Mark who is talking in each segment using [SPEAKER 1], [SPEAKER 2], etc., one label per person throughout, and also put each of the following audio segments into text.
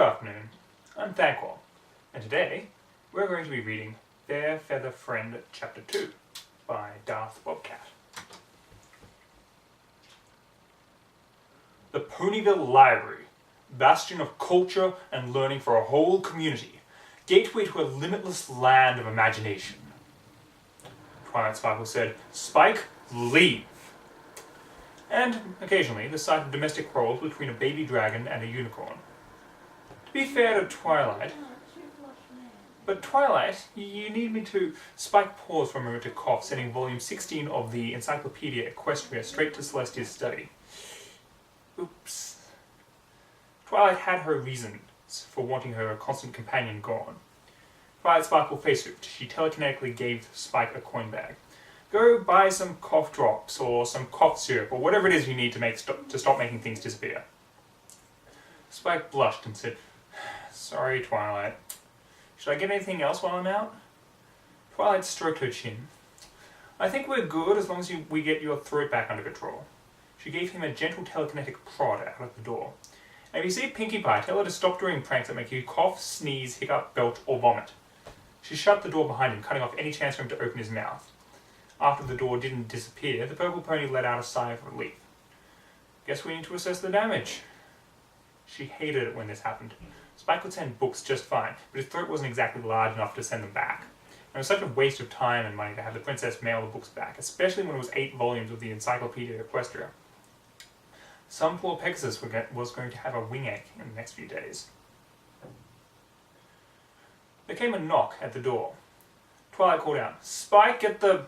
[SPEAKER 1] afternoon, I'm Thanquol, and today we're going to be reading Fair Feather Friend Chapter 2 by Darth Bobcat. The Ponyville Library, bastion of culture and learning for a whole community, gateway to a limitless land of imagination. Twilight Sparkle said, "Spike, leave!" And occasionally the sight of domestic quarrels between a baby dragon and a unicorn. To be fair to Twilight, but Twilight, you need me to... Spike paused for a moment to cough, sending volume 16 of the Encyclopedia Equestria straight to Celestia's study. Oops. Twilight had her reasons for wanting her constant companion gone. Twilight Sparkle face-hooped. She telekinetically gave Spike a coin bag. Go buy some cough drops, or some cough syrup, or whatever it is you need to stop making things disappear. Spike blushed and said, "Sorry, Twilight. Should I get anything else while I'm out?" Twilight stroked her chin. "I think we're good as long as we get your throat back under control." She gave him a gentle telekinetic prod out of the door. "And if you see Pinkie Pie, tell her to stop doing pranks that make you cough, sneeze, hiccup, belch, or vomit." She shut the door behind him, cutting off any chance for him to open his mouth. After the door didn't disappear, the purple pony let out a sigh of relief. "Guess we need to assess the damage." She hated it when this happened. Spike could send books just fine, but his throat wasn't exactly large enough to send them back. And it was such a waste of time and money to have the princess mail the books back, especially when it was 8 volumes of the Encyclopedia Equestria. Some poor Pegasus was going to have a wing ache in the next few days. There came a knock at the door. Twilight called out, "Spike, get the..."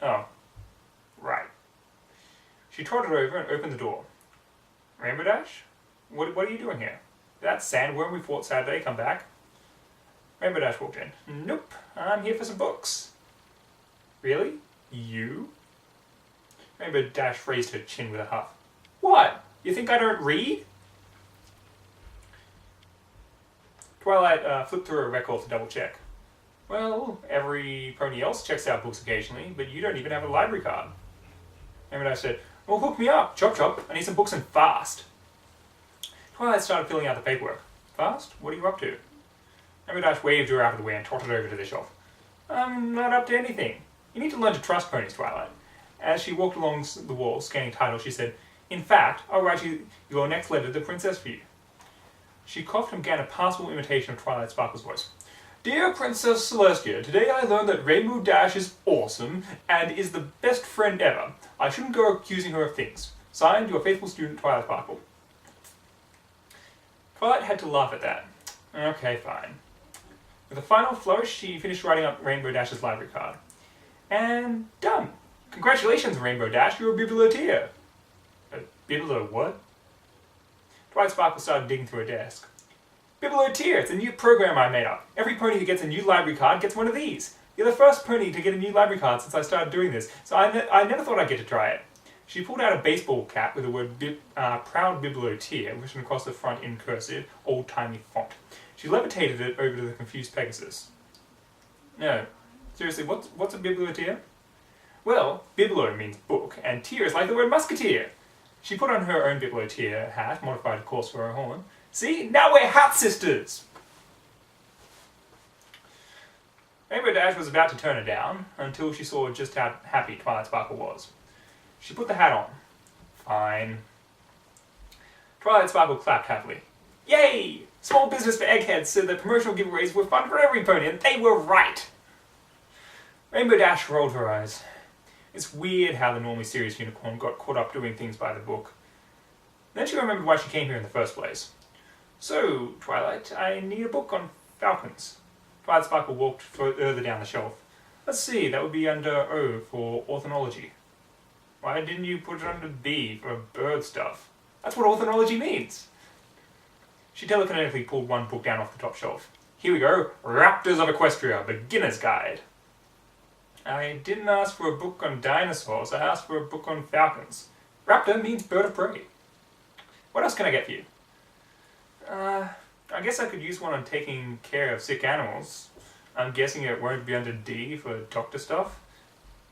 [SPEAKER 1] Oh, right. She trotted over and opened the door. "Rainbow Dash? What are you doing here? Did that sandworm we fought Saturday come back?" Rainbow Dash walked in. "Nope, I'm here for some books." "Really? You?" Rainbow Dash raised her chin with a huff. "What? You think I don't read?" Twilight flipped through her record to double check. "Well, every pony else checks out books occasionally, but you don't even have a library card." Rainbow Dash said, "Well, hook me up, chop chop. I need some books and fast." Twilight started filling out the paperwork. "Fast? What are you up to?" Rainbow Dash waved her out of the way and trotted over to the shelf. "I'm not up to anything. You need to learn to trust ponies, Twilight." As she walked along the wall, scanning titles, she said, "In fact, I'll write you your next letter to the princess for you." She coughed and began a passable imitation of Twilight Sparkle's voice. "Dear Princess Celestia, today I learned that Rainbow Dash is awesome and is the best friend ever. I shouldn't go accusing her of things. Signed, your faithful student, Twilight Sparkle." Twilight had to laugh at that. Okay, fine. With a final flourish, she finished writing up Rainbow Dash's library card. And done! Congratulations, Rainbow Dash, you're a biblioteer. Biblo what? Twilight Sparkle started digging through her desk. "Biblioteer, it's a new program I made up. Every pony who gets a new library card gets one of these. You're the first pony to get a new library card since I started doing this, so I never thought I'd get to try it." She pulled out a baseball cap with the word Proud Biblioteer written across the front in cursive, old-timey font. She levitated it over to the confused Pegasus. "No, seriously, what's a biblioteer?" "Well, biblo means book, and tear is like the word musketeer." She put on her own biblioteer hat, modified of course for her horn. "See, now we're hat sisters!" Rainbow Dash was about to turn her down, until she saw just how happy Twilight Sparkle was. She put the hat on. "Fine." Twilight Sparkle clapped happily. "Yay! Small business for eggheads said that promotional giveaways were fun for every pony, and they were right!" Rainbow Dash rolled her eyes. It's weird how the normally serious unicorn got caught up doing things by the book. Then she remembered why she came here in the first place. "So, Twilight, I need a book on falcons." Twilight Sparkle walked further down the shelf. "Let's see, that would be under O for ornithology." "Why didn't you put it under B for bird stuff? That's what ornithology means." She telekinetically pulled one book down off the top shelf. "Here we go, Raptors of Equestria, Beginner's Guide." "I didn't ask for a book on dinosaurs, I asked for a book on falcons. Raptor means bird of prey. What else can I get for you?" I guess I could use one on taking care of sick animals. I'm guessing it won't be under D for doctor stuff."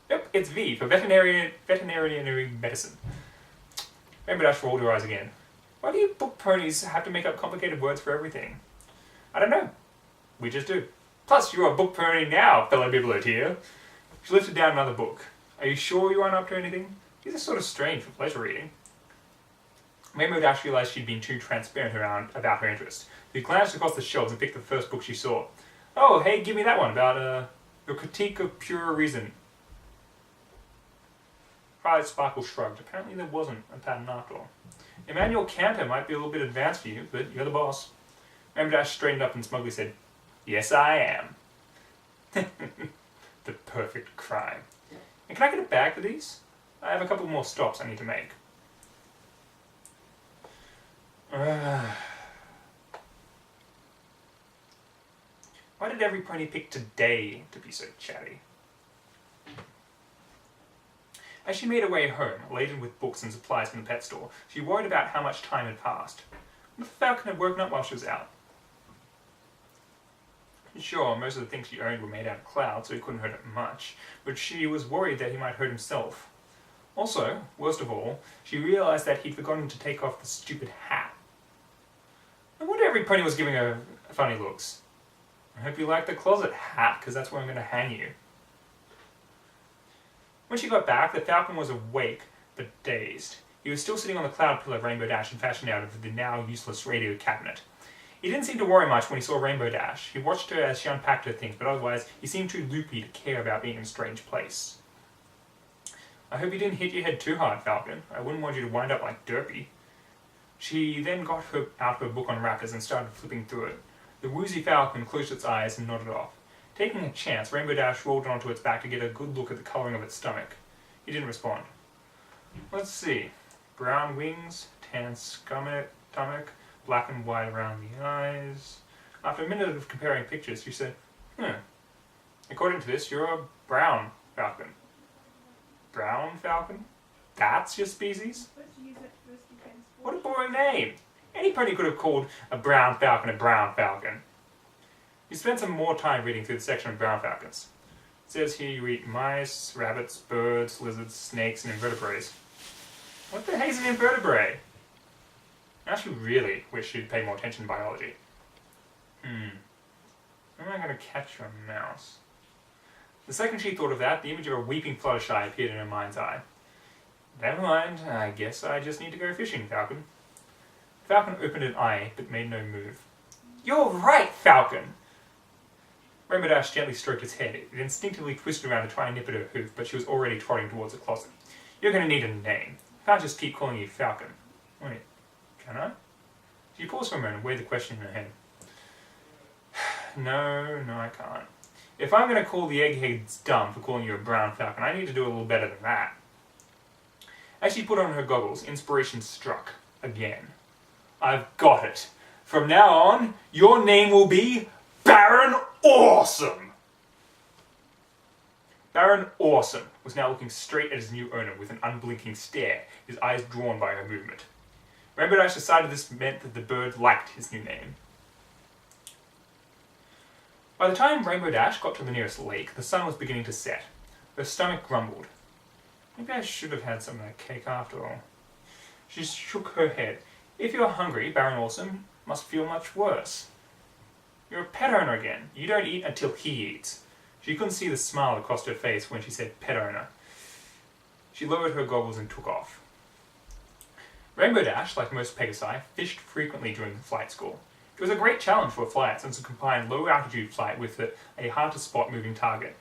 [SPEAKER 1] "Nope, it's V for veterinary medicine." Rainbow Dash rolled her eyes again. Why do you book ponies have to make up complicated words for everything? I don't know. We just do. Plus, you're a book pony now, fellow biblioteer. She lifted down another book. Are you sure you aren't up to anything? These are sort of strange for pleasure reading. Rainbow Dash realised she'd been too transparent about her interest. She glanced across the shelves and picked the first book she saw. Oh, hey, give me that one about, Your Critique of Pure Reason. Private Sparkle shrugged. Apparently there wasn't a pattern after all. Immanuel Cantor might be a little bit advanced for you, but you're the boss. Rainbow Dash straightened up and smugly said, Yes, I am. The perfect crime. And can I get a bag for these? I have a couple more stops I need to make. Why did every pony pick today to be so chatty? As she made her way home, laden with books and supplies from the pet store, she worried about how much time had passed. What if the falcon had woken up while she was out? Sure, most of the things she owned were made out of cloud, so he couldn't hurt it much, but she was worried that he might hurt himself. Also, worst of all, she realised that he'd forgotten to take off the stupid hat. I wonder every pony was giving her funny looks. I hope you like the closet hat, because that's where I'm going to hang you. When she got back, the falcon was awake, but dazed. He was still sitting on the cloud pillar Rainbow Dash had fashioned out of the now useless radio cabinet. He didn't seem to worry much when he saw Rainbow Dash. He watched her as she unpacked her things, but otherwise he seemed too loopy to care about being in a strange place. I hope you didn't hit your head too hard, Falcon. I wouldn't want you to wind up like Derpy. She then got out her book on raptors and started flipping through it. The woozy falcon closed its eyes and nodded off. Taking a chance, Rainbow Dash rolled onto its back to get a good look at the colouring of its stomach. He didn't respond. Let's see. Brown wings, tan stomach, black and white around the eyes. After a minute of comparing pictures, she said, According to this, you're a brown falcon. Brown falcon? That's your species? What a boring name! Any pony could have called a brown falcon a brown falcon. You spent some more time reading through the section of brown falcons. It says here you eat mice, rabbits, birds, lizards, snakes, and invertebrates. What the heck is an invertebrate? I actually really wish you'd pay more attention to biology. How am I going to catch a mouse? The second she thought of that, the image of a weeping Fluttershy appeared in her mind's eye. Never mind, I guess I just need to go fishing, Falcon. Falcon opened an eye, but made no move. You're right, Falcon! Rainbow Dash gently stroked its head. It instinctively twisted around to try and nip at her hoof, but she was already trotting towards the closet. You're going to need a name. I can't just keep calling you Falcon. Wait, can I? She paused for a moment and weighed the question in her head. No, I can't. If I'm going to call the eggheads dumb for calling you a brown falcon, I need to do a little better than that. As she put on her goggles, inspiration struck. Again. I've got it. From now on, your name will be Baron Awesome! Baron Awesome was now looking straight at his new owner with an unblinking stare, his eyes drawn by her movement. Rainbow Dash decided this meant that the bird liked his new name. By the time Rainbow Dash got to the nearest lake, the sun was beginning to set. Her stomach grumbled. Maybe I should have had some of that cake after all. She shook her head. If you're hungry, Baron Awesome must feel much worse. You're a pet owner again. You don't eat until he eats. She couldn't see the smile across her face when she said pet owner. She lowered her goggles and took off. Rainbow Dash, like most Pegasi, fished frequently during the flight school. It was a great challenge for a flight since it combined low-altitude flight with a hard-to-spot moving target.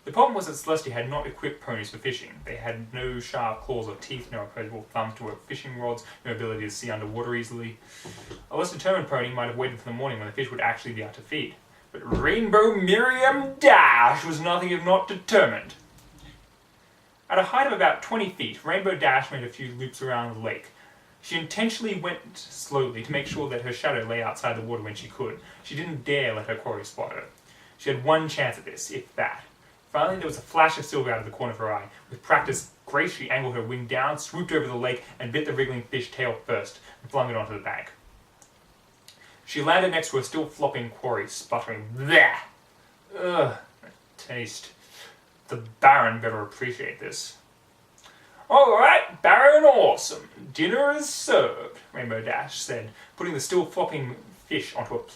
[SPEAKER 1] The problem was that Celestia had not equipped ponies for fishing. They had no sharp claws or teeth, no opposable thumbs to work fishing rods, no ability to see underwater easily. A less determined pony might have waited for the morning when the fish would actually be out to feed. But Rainbow Miriam Dash was nothing if not determined. At a height of about 20 feet, Rainbow Dash made a few loops around the lake. She intentionally went slowly to make sure that her shadow lay outside the water when she could. She didn't dare let her quarry spot her. She had one chance at this, if that. Finally, there was a flash of silver out of the corner of her eye. With practiced grace, she angled her wing down, swooped over the lake, and bit the wriggling fish tail first, and flung it onto the bank. She landed next to a still flopping quarry, sputtering, "Bleh! Ugh, taste. The Baron better appreciate this." "All right, Baron Awesome. Dinner is served, Rainbow Dash said, putting the still flopping fish onto a plate.